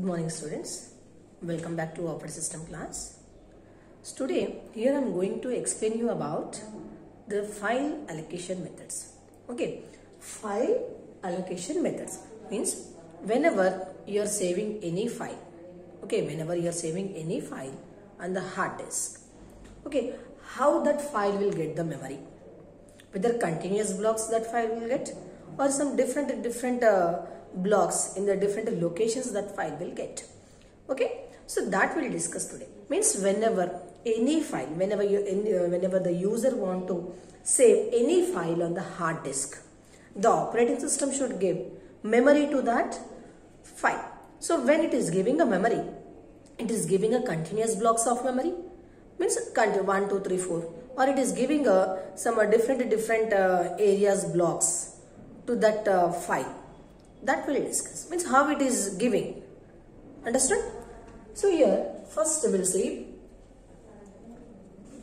Good morning students, welcome back to operating system class. So today here I am going to explain you about the file allocation methods. Okay, file allocation methods means whenever you are saving any file, okay, whenever you are saving any file on the hard disk, okay, how that file will get the memory, whether continuous blocks that file will get or some different blocks in the different locations that file will get. Okay, so that we'll discuss today. Means whenever any file, whenever the user want to save any file on the hard disk, the operating system should give memory to that file. So when it is giving a memory, it is giving a continuous blocks of memory, means 1, 2, 3, 4, or it is giving some different areas blocks to that file. That will discuss, means how it is giving. Understood? So here first we will see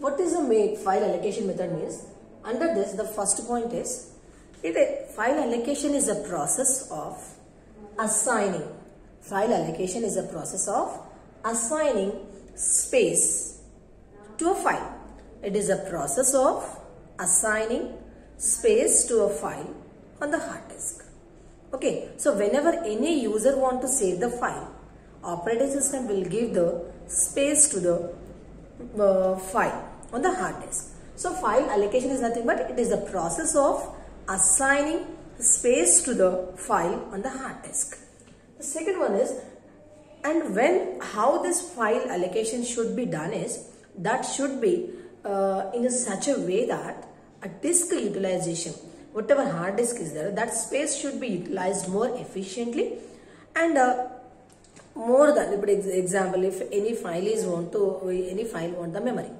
what is the file allocation method means. Under this, the first point is file allocation is a process of assigning. File allocation is a process of assigning space to a file. It is a process of assigning space to a file on the hard disk. Okay, so whenever any user want to save the file, operating system will give the space to the file on the hard disk. So file allocation is nothing but it is the process of assigning space to the file on the hard disk. The second one is, and how this file allocation should be done is, that should be in such a way that a disk utilization, whatever hard disk is there, that space should be utilized more efficiently and more than, for example, if any file want the memory,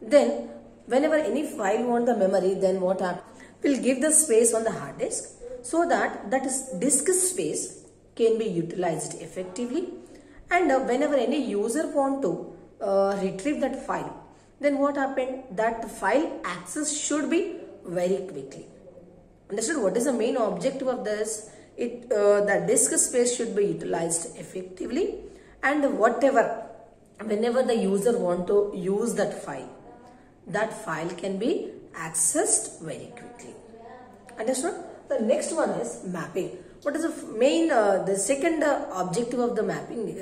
then whenever any file want the memory, then what happens? We'll give the space on the hard disk so that disk space can be utilized effectively, and whenever any user want to retrieve that file, then what happened? That file access should be very quickly. Understood? What is the main objective of this? The disk space should be utilized effectively, and whenever the user want to use that file can be accessed very quickly. Understood? The next one is mapping. What is the second objective of the mapping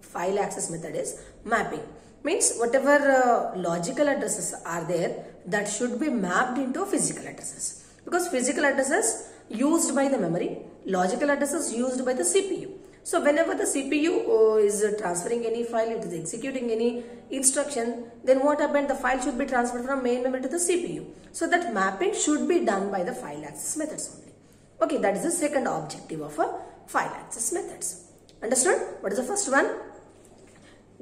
file access method is mapping. Means whatever logical addresses are there, that should be mapped into physical addresses. Because physical addresses used by the memory, logical addresses used by the CPU. So whenever the CPU is transferring any file, it is executing any instruction, then what happened? The file should be transferred from main memory to the CPU. So that mapping should be done by the file access methods only. Okay, that is the second objective of a file access methods. Understood? What is the first one?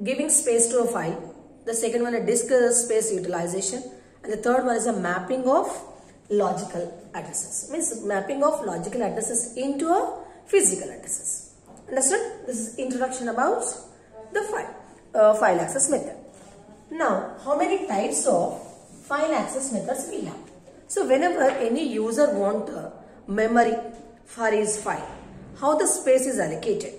Giving space to a file. The second one, a disk space utilization. And the third one is a mapping of logical addresses. Means mapping of logical addresses into a physical addresses. Understood? This is introduction about the file access method. Now, how many types of file access methods we have? So, whenever any user want memory for his file, how the space is allocated?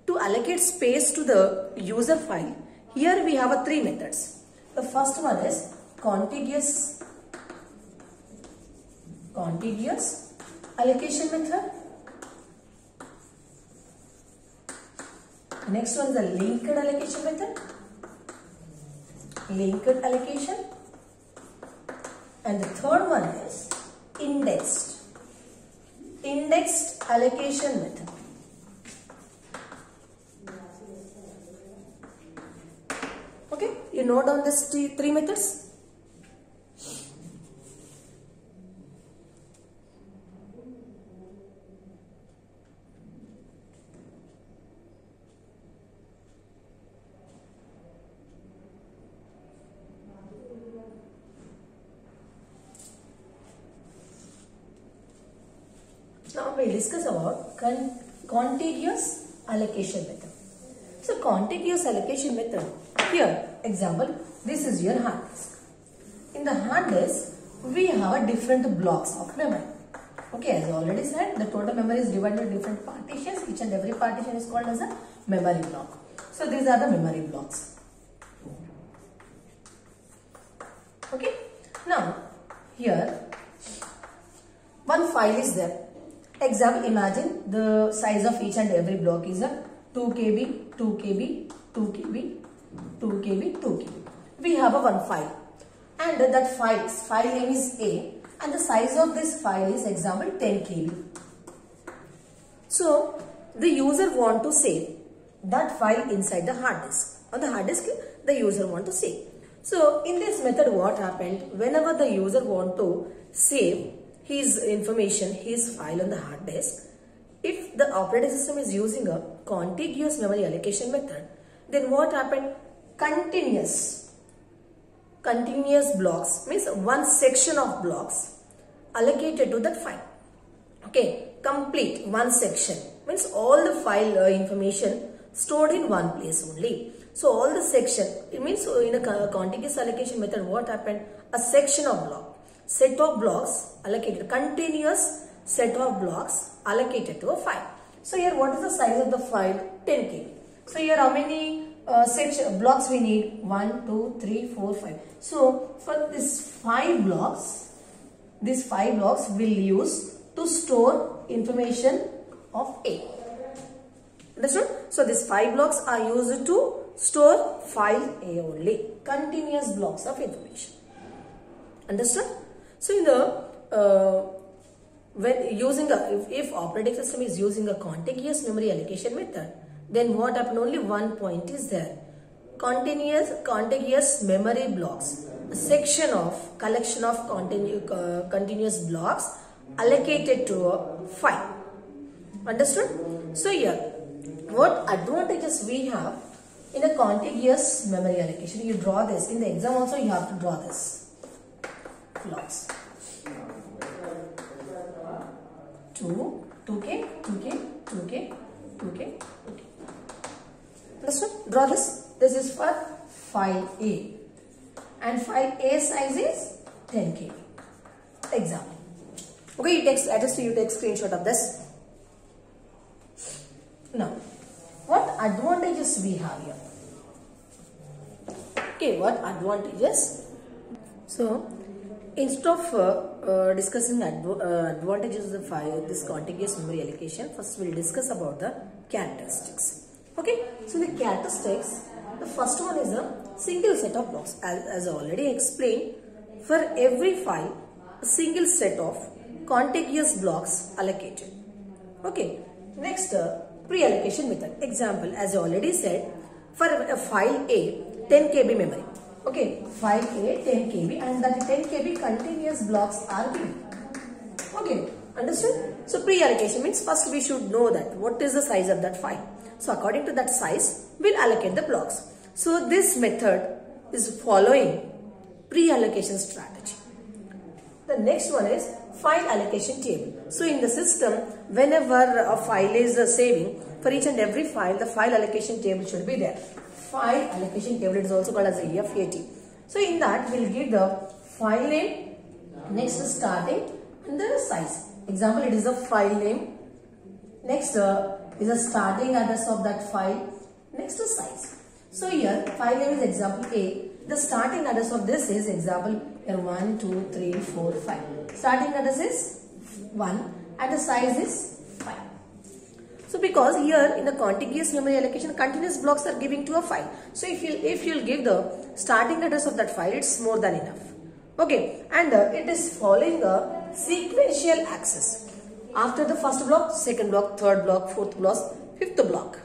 To allocate space to the user file, here we have 3 methods. The first one is contiguous allocation method. Next one is the linked allocation method. Linked allocation. And the third one is indexed allocation method. Okay, you note down these 3 methods. Now we will discuss about contiguous allocation method. So contiguous allocation method, here example, this is your hard disk. In the hard disk, we have different blocks of memory. Okay, as I already said, the total memory is divided into different partitions. Each and every partition is called as a memory block. So these are the memory blocks. Okay. Now, here one file is there. Example, imagine the size of each and every block is a 2 KB, 2 KB, 2 KB, 2 KB, 2 KB. We have a one file, and that file name is A, and the size of this file is example 10 KB. So the user want to save that file inside the hard disk. On the hard disk, the user want to save. So in this method, what happened? Whenever the user want to save his information, his file on the hard disk, if the operating system is using a contiguous memory allocation method, then what happened? Continuous blocks means one section of blocks allocated to that file. Okay, complete one section means all the file information stored in one place only. So all the section, it means in a contiguous allocation method, what happened? A section of block, set of blocks allocated, continuous set of blocks allocated to a file. So here what is the size of the file? 10 KB. So here how many blocks we need? 1, 2, 3, 4, 5. So for these 5 blocks, these 5 blocks will use to store information of A. Understood? So these 5 blocks are used to store file A only. Continuous blocks of information. Understood? So in the when using if operating system is using a contiguous memory allocation method, then what happened? Only one point is there. Contiguous memory blocks, a section of collection of continuous blocks allocated to a file. Understood? So here, what advantages we have in a contiguous memory allocation? You draw this. In the exam also you have to draw this. Blocks. 2K, 2K, 2K, 2K, 2K. Understood? Draw this. This is for file A. And file A size is 10 KB. Example. Okay, I just you take screenshot of this. Now, what advantages we have here? Okay, what advantages? So, instead of discussing advantages of this contiguous memory allocation, first we will discuss about the characteristics. Okay, so the characteristics, the first one is a single set of blocks. As I already explained, for every file, a single set of contiguous blocks allocated. Okay, next pre-allocation method. Example, as I already said, for a file A, 10 KB memory. Okay, file A 10 KB and that 10 KB continuous blocks are given. Okay, understood? So pre-allocation means first we should know that what is the size of that file. So according to that size, we'll allocate the blocks. So this method is following pre-allocation strategy. The next one is file allocation table. So in the system, whenever a file is saving, for each and every file, the file allocation table should be there. File allocation table, it is also called as a FAT. So in that, we'll give the file name, next the starting and the size. Example, it is the file name. Next is the starting address of that file. Next the size. So here, file name is example A. The starting address of this is example here 1, 2, 3, 4, 5. Starting address is 1 and the size is 5. So because here in the contiguous memory allocation, continuous blocks are giving to a file. So if you'll give the starting address of that file, it's more than enough. Okay, and it is following a sequential access. After the first block, second block, third block, fourth block, fifth block.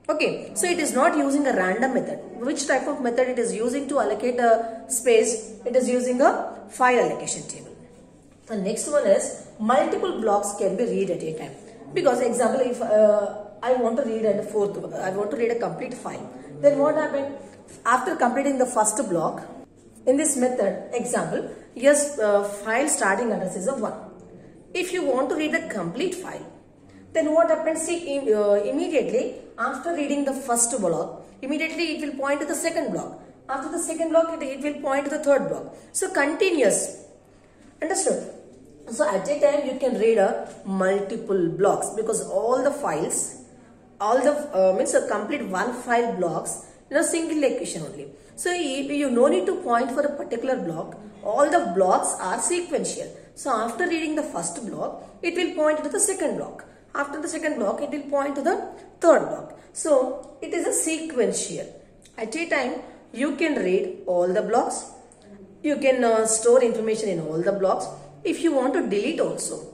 Okay, so it is not using a random method. Which type of method it is using to allocate a space? It is using a file allocation table. The next one is multiple blocks can be read at a time. Because example, if I want to read I want to read a complete file, then what happened? After completing the first block, in this method, example, yes, file starting address is a 1. If you want to read a complete file, then what happens? See, immediately after reading the first block, immediately it will point to the second block. After the second block, it will point to the third block. So continuous. Understood? So at a time you can read multiple blocks, because all the files, all the means a complete one file blocks in a single location only. So you no need to point for a particular block. All the blocks are sequential. So after reading the first block, it will point to the second block. After the second block, it will point to the third block. So it is a sequential. At a time, you can read all the blocks. You can store information in all the blocks. If you want to delete also,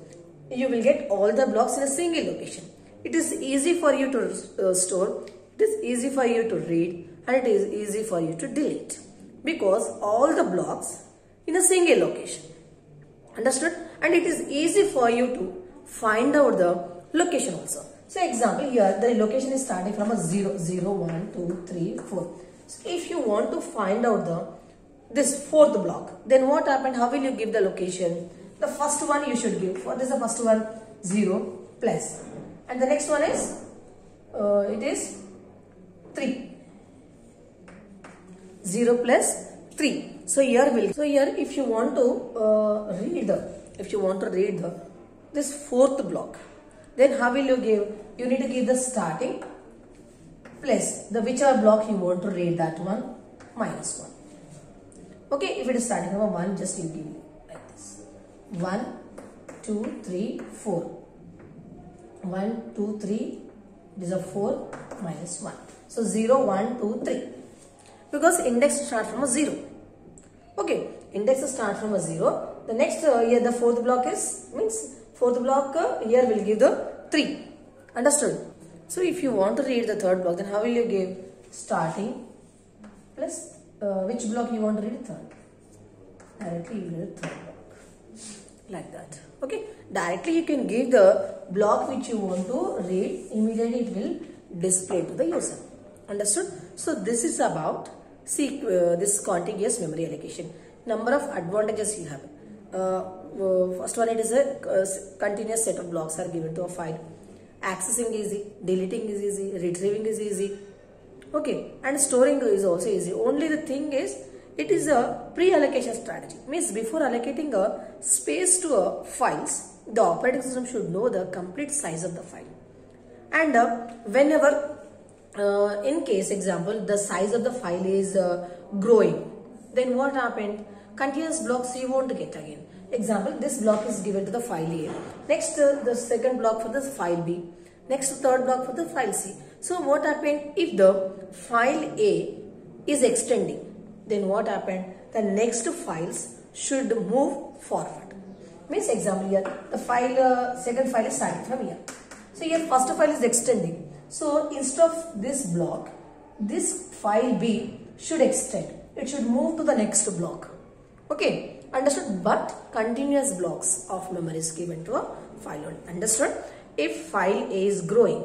you will get all the blocks in a single location. It is easy for you to store. It is easy for you to read, and it is easy for you to delete, because all the blocks in a single location. Understood? And it is easy for you to find out the location also. So example, here the location is starting from a 0, 0, 1, 2, 3, 4. So if you want to find out this fourth block, then what happened? How will you give the location? The first one you should give. What is the first one? 0 plus. And the next one is, it is 3. 0 plus 3. So here if you want to read this fourth block, then how will you give? You need to give the starting plus the whichever block you want to read, that one minus 1. Okay, if it is starting from 1, just you give like this. 1, 2, 3, 4. 1, 2, 3. It is a 4 minus 1. So 0, 1, 2, 3. Because index starts from a 0. Okay, index starts from a 0. The next here the fourth block is, here will give the 3. Understood? So if you want to read the third block, then how will you give? Starting plus which block you want to read? Third. Directly you will read the third block. Like that. Okay. Directly you can give the block which you want to read. Immediately it will display to the user. Understood? So this is about this contiguous memory allocation. Number of advantages you have. First one, it is a continuous set of blocks are given to a file. Accessing is easy, deleting is easy, retrieving is easy. Okay, and storing is also easy. Only the thing is, it is a pre-allocation strategy. Means before allocating a space to a files, the operating system should know the complete size of the file. And whenever, in case example, the size of the file is growing, then what happened? Continuous blocks you won't get again. Example, this block is given to the file A. Next, the second block for the file B. Next, third block for the file C. So what happened? If the file A is extending, then what happened? The next files should move forward. Means example here, the file, second file is starting from here. So here first file is extending. So instead of this block, this file B should extend. It should move to the next block. Okay, understood? But continuous blocks of memory is given to a file. Understood? If file A is growing,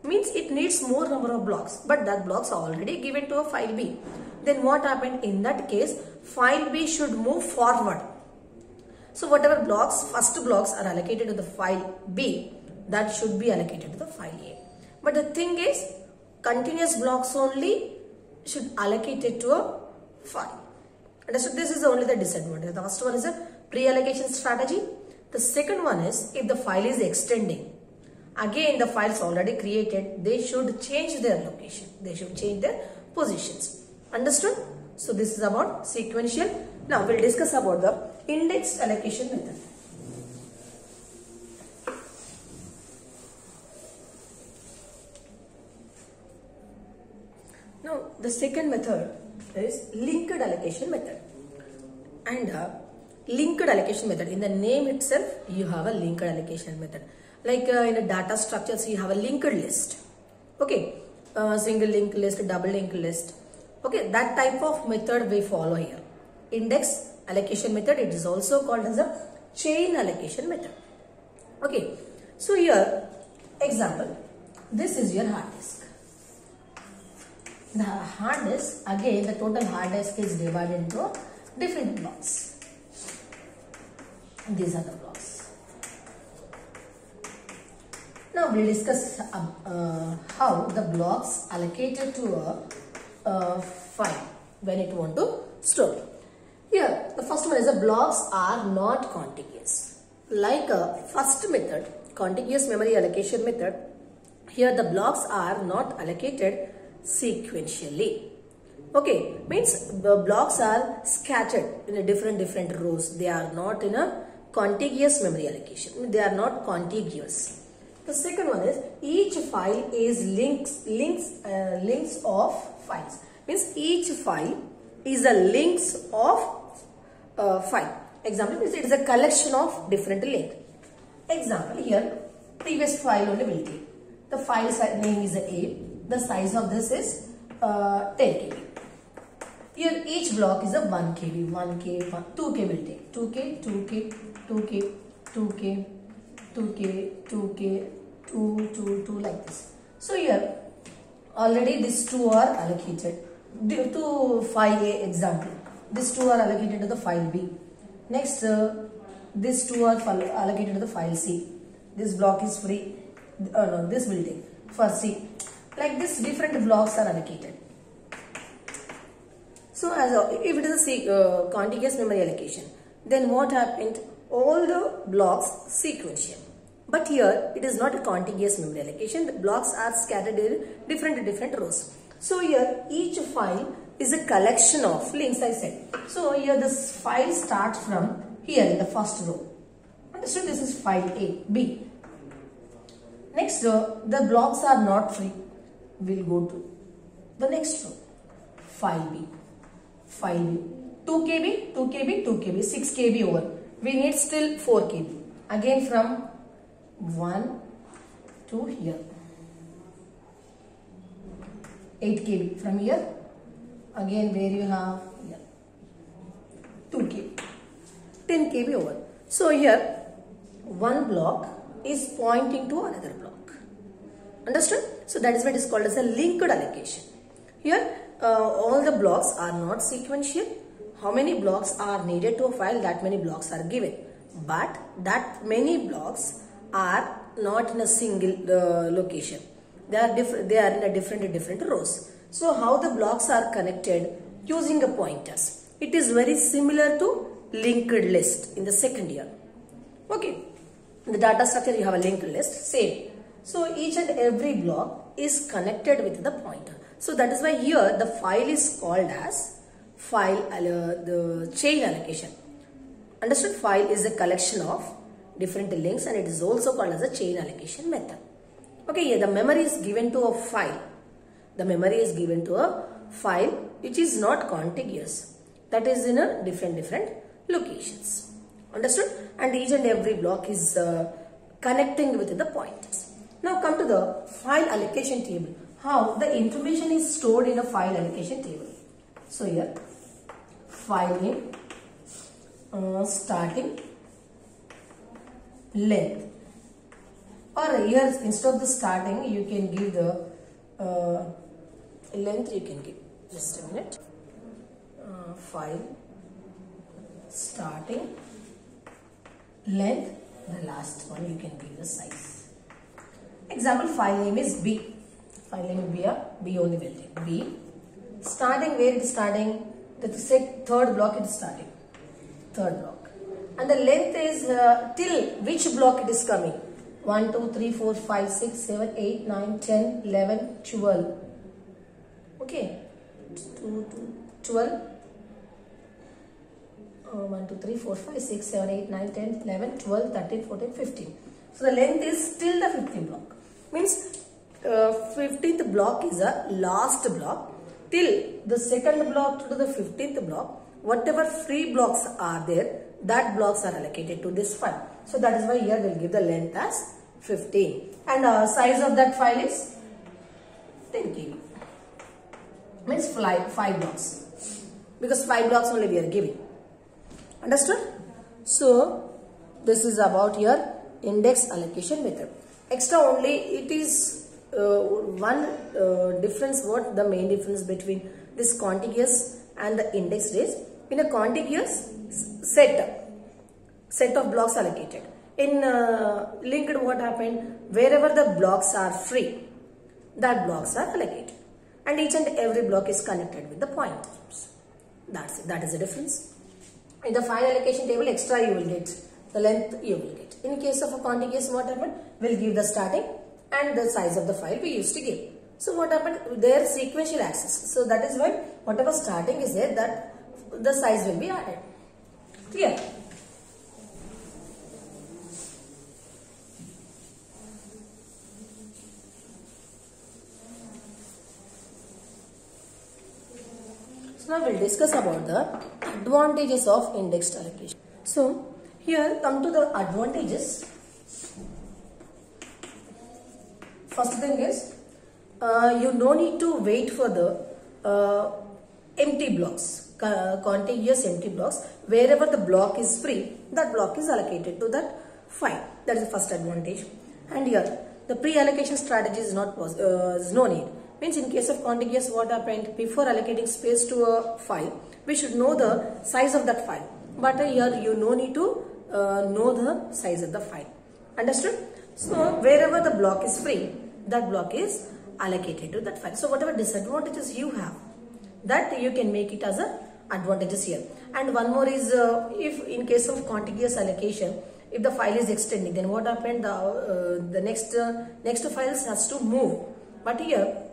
means it needs more number of blocks, but that blocks are already given to a file B. Then what happened? In that case, file B should move forward. So whatever blocks, first blocks are allocated to the file B, that should be allocated to the file A. But the thing is, continuous blocks only should allocate it to a file. So this is only the disadvantage. The first one is a pre-allocation strategy. The second one is, if the file is extending, again the files already created, they should change their location. They should change their positions. Understood? So this is about sequential. Now we'll discuss about the indexed allocation method. Now the second method is linked allocation method. And linked allocation method, in the name itself you have a linked allocation method. Like in a data structures you have a linked list. Okay, single linked list, double linked list. Okay, that type of method we follow here. Index allocation method, it is also called as a chain allocation method. Okay, so here example, this is your hard disk. The hard disk, again the total hard disk is divided into different blocks. These are the blocks. Now we will discuss how the blocks allocated to a file when it want to store. Here the first one is the blocks are not contiguous. Like a first method, contiguous memory allocation method, here the blocks are not allocated sequentially. Okay, means the blocks are scattered in a different rows. They are not in a contiguous memory allocation. They are not contiguous. The second one is each file is links of files. Means each file is a links of file. Example means it is a collection of different links. Example here, previous file only will take. The file name is A. The size of this is 10 KB. Here each block is a 1 KB, 1K, 2K will take. 2K, 2K, 2K, 2K, 2K, 2K, 2 like this. So here already these two are allocated to file A example. These two are allocated to the file B. Next these two are allocated to the file C. This block is free. No, this will take for C. Like this different blocks are allocated. So if it is a contiguous memory allocation, then what happened? All the blocks sequential. But here it is not a contiguous memory allocation. The blocks are scattered in different rows. So here each file is a collection of links, I said. So here this file starts from here in the first row. Understood? This is file A, B. Next row, the blocks are not free. We'll go to the next row. File B. File B. 2 KB, 2 KB, 2 KB, 6 KB over. We need still 4 KB. Again from 1 to here. 8 KB from here. Again where you have here. 2 KB. 10 KB over. So here one block is pointing to another block. Understood? So that is what is called as a linked allocation. Here all the blocks are not sequential. How many blocks are needed to a file, that many blocks are given. But that many blocks are not in a single location. They are in a different rows. So how the blocks are connected using a pointers. It is very similar to linked list in the second year. Okay. In the data structure you have a linked list. Same. So each and every block is connected with the pointer. So that is why here the file is called as the chain allocation. Understood? File is a collection of different links and it is also called as a chain allocation method. Okay, here the memory is given to a file. The memory is given to a file which is not contiguous. That is in a different locations. Understood? And each and every block is connecting with the pointers. Now come to the file allocation table. How the information is stored in a file allocation table. So here file name, starting, length. Or here instead of the starting you can give the length you can give. Just a minute. File, starting, length, the last one you can give the size. Example, file name is B. File name B only will take. B. Starting, where it is starting? The third block it is starting. Third block. And the length is till which block it is coming? 1, 2, 3, 4, 5, 6, 7, 8, 9, 10, 11, 12. Okay. 12. 1, 2, 3, 4, 5, 6, 7, 8, 9, 10, 11, 12, 13, 14, 15. So the length is till the 15th block. Means 15th block is a last block. Till the second block to the 15th block, whatever free blocks are there, that blocks are allocated to this file. So that is why here we will give the length as 15. And size of that file is 10 KB. Means 5 blocks. Because 5 blocks only we are giving. Understood? So this is about your index allocation method. Extra only it is one difference. What the main difference between this contiguous and the indexed is, in a contiguous set of blocks allocated. In linked, what happened? Wherever the blocks are free, that blocks are allocated, and each and every block is connected with the pointers. That's it. That is the difference. In the file allocation table, extra you will get the length you will get. In case of a contiguous, what happened? We'll give the starting and the size of the file we used to give. So what happened? Their sequential access. So that is why whatever starting is there, that the size will be added. Clear? So now we'll discuss about the advantages of indexed allocation. So here come to the advantages. First thing is you no need to wait for the empty blocks, contiguous empty blocks. Wherever the block is free, that block is allocated to that file. That is the first advantage. And here the pre-allocation strategy is not is no need. Means in case of contiguous, what happened? Before allocating space to a file, we should know the size of that file. But here you no need to know the size of the file. Understood? So wherever the block is free, that block is allocated to that file. So whatever disadvantages you have, that you can make it as a advantages here. And one more is if in case of contiguous allocation, if the file is extending, then what happened? The next files has to move. But here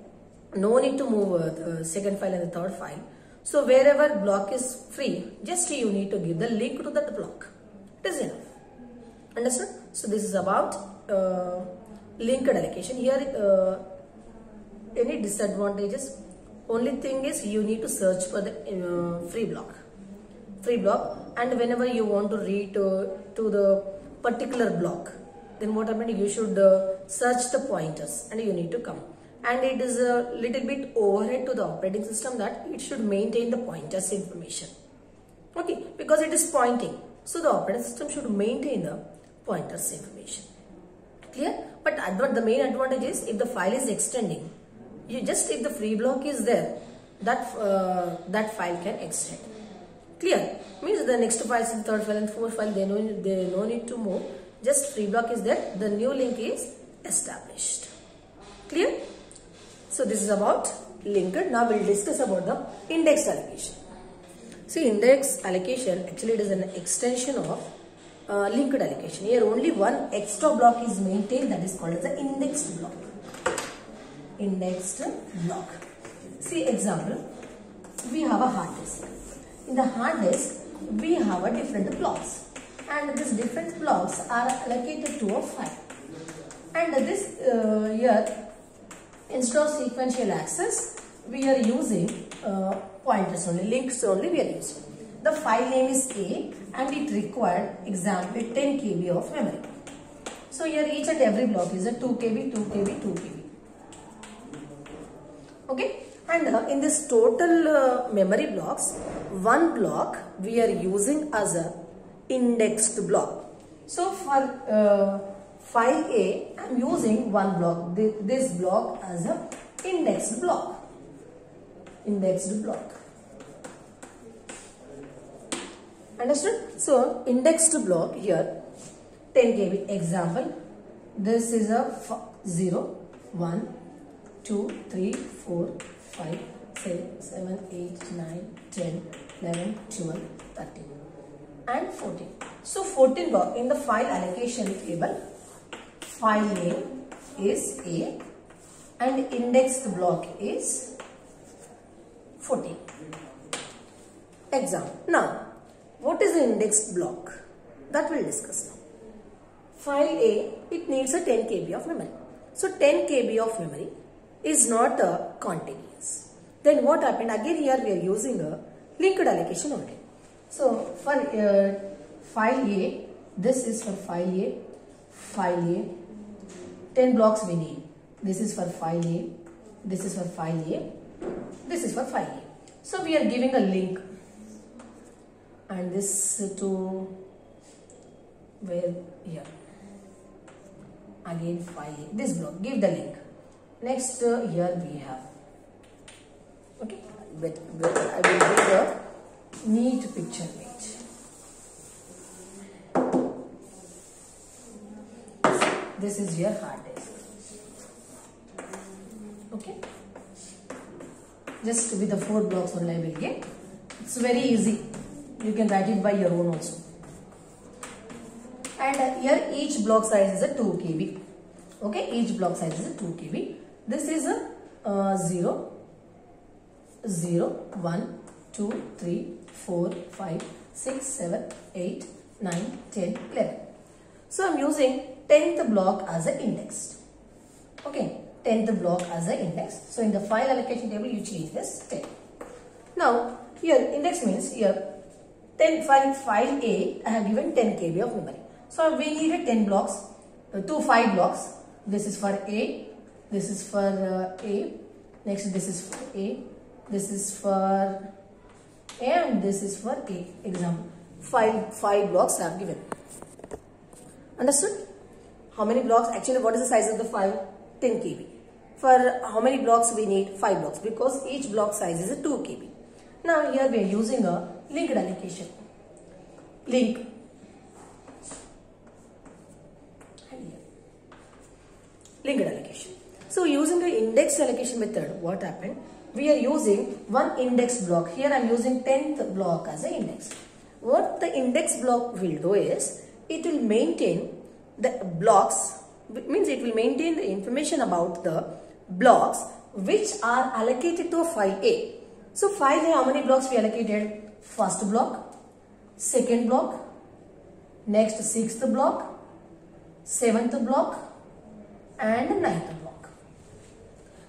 no need to move the second file and the third file. So wherever block is free, just you need to give the link to that block. It is enough. Understood? So this is about linked allocation. Here any disadvantages? Only thing is you need to search for the free block, and whenever you want to read to the particular block, then what happened? You should search the pointers and you need to come. And it is a little bit overhead to the operating system that it should maintain the pointers information. Okay, because it is pointing, so the operating system should maintain the pointers information. Clear? But the main advantage is if the file is extending, you just, if the free block is there, that file can extend. Clear? Means the next file, the third file and fourth file, they no need to move. Just free block is there, the new link is established. Clear? So this is about linked. Now we'll discuss about the indexed allocation. See, index allocation actually it is an extension of linked allocation. Here only one extra block is maintained, that is called as the indexed block. Indexed block. See example, we have a hard disk. In the hard disk, we have a different blocks, and these different blocks are allocated to a file. And this here, instead of sequential access, we are using pointers only, links only we are using. The file name is A and it required example 10 KB of memory. So here each and every block is a 2 KB, 2 KB, 2 KB. Okay, and in this total memory blocks, one block we are using as a indexed block. So for file A, I am using one block, this block as a indexed block. Indexed block. Understood? So indexed block here 10 KB. Example, this is a 0, 1, 2, 3, 4, 5, 6, 7, 8, 9, 10, 11, 12, 13 and 14. So 14 block in the file allocation table. File name is A and indexed block is 14. Example. Now, what is the indexed block? That we'll discuss now. File A, it needs a 10 KB of memory. So 10 KB of memory is not a contiguous. Then what happened? Again here we are using a linked allocation only. So for file A, this is for file A, file A, 10 blocks we need. This is for file A, this is for file A, this is for file A. So we are giving a link, and this to where here again file A, this block, give the link. Next here we have, okay, but I will give a neat picture page. This is your hard disk. Okay, just with the 4 blocks only I will get. It's very easy. You can write it by your own also. and here each block size is a 2 KB. Okay, each block size is a 2 KB. This is a 0, 0, 1, 2, 3, 4, 5, 6, 7, 8, 9, 10, 11. So I'm using 10th block as an index. Okay, 10th block as an index. So in the file allocation table you change this 10. Now here index means here 10 file A I have given 10 KB of memory. So we needed 10 blocks, 5 blocks. This is for A, this is for A, next this is for A, this is for A, and this is for A. Example, 5 blocks I have given. Understood? How many blocks? Actually, what is the size of the file? 10 KB. For how many blocks we need? 5 blocks, because each block size is a 2 KB. Now here we are using a linked allocation. Linked allocation. So using the index allocation method, what happened? We are using one index block. Here I am using 10th block as an index. What the index block will do is, it will maintain the blocks, means it will maintain the information about the blocks which are allocated to a file A. So file A, how many blocks we allocated? First block, second block, next 6th block, 7th block, and 9th block.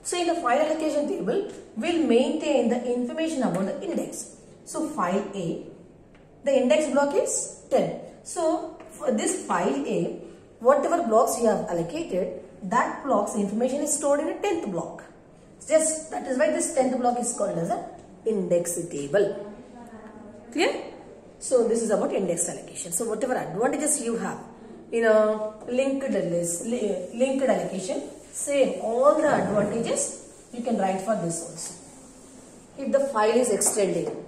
So in the file allocation table, we'll maintain the information about the index. So file A, the index block is 10. So for this file A, whatever blocks you have allocated, that block's information is stored in a 10th block. Just that is why this 10th block is called as an index table. Clear? So this is about index allocation. So whatever advantages you have in a linked allocation, same all the advantages you can write for this also. If the file is extending,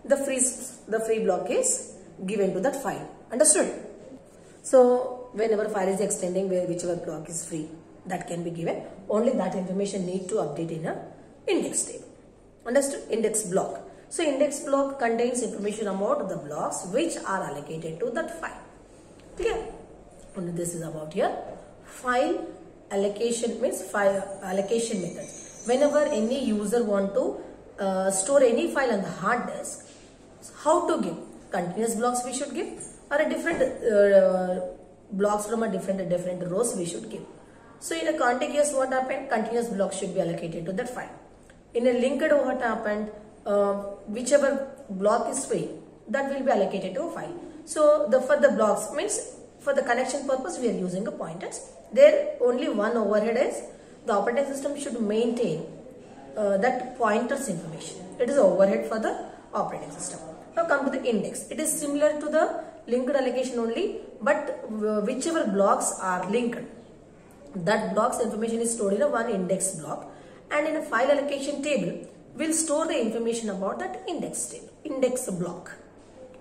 the free block is given to that file. Understood? So whenever file is extending, whichever block is free, that can be given. Only that information need to update in a index table. Understood? Index block. So index block contains information about the blocks which are allocated to that file. Clear? And this is about your file allocation, means file allocation method. Whenever any user want to store any file on the hard disk, how to give? Continuous blocks we should give, or a different blocks from a different rows we should give. So in a contiguous, what happened? Continuous blocks should be allocated to that file. In a linked, what happened? Whichever block is free, that will be allocated to a file. So for the blocks, means for the connection purpose we are using a pointers. There only one overhead is the operating system should maintain that pointers information. It is overhead for the operating system. Now come to the index. It is similar to the linked allocation only, but whichever blocks are linked, that block's information is stored in a one index block, and in a file allocation table we'll store the information about that index table, index block.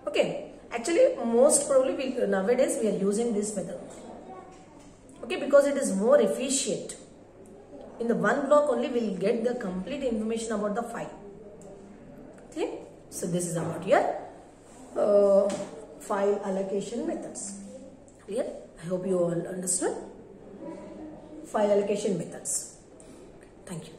Okay, actually most probably nowadays we are using this method. Okay, because it is more efficient. In the one block only we'll get the complete information about the file. Okay, so this is about your file allocation methods. Clear? I hope you all understood file allocation methods. Thank you.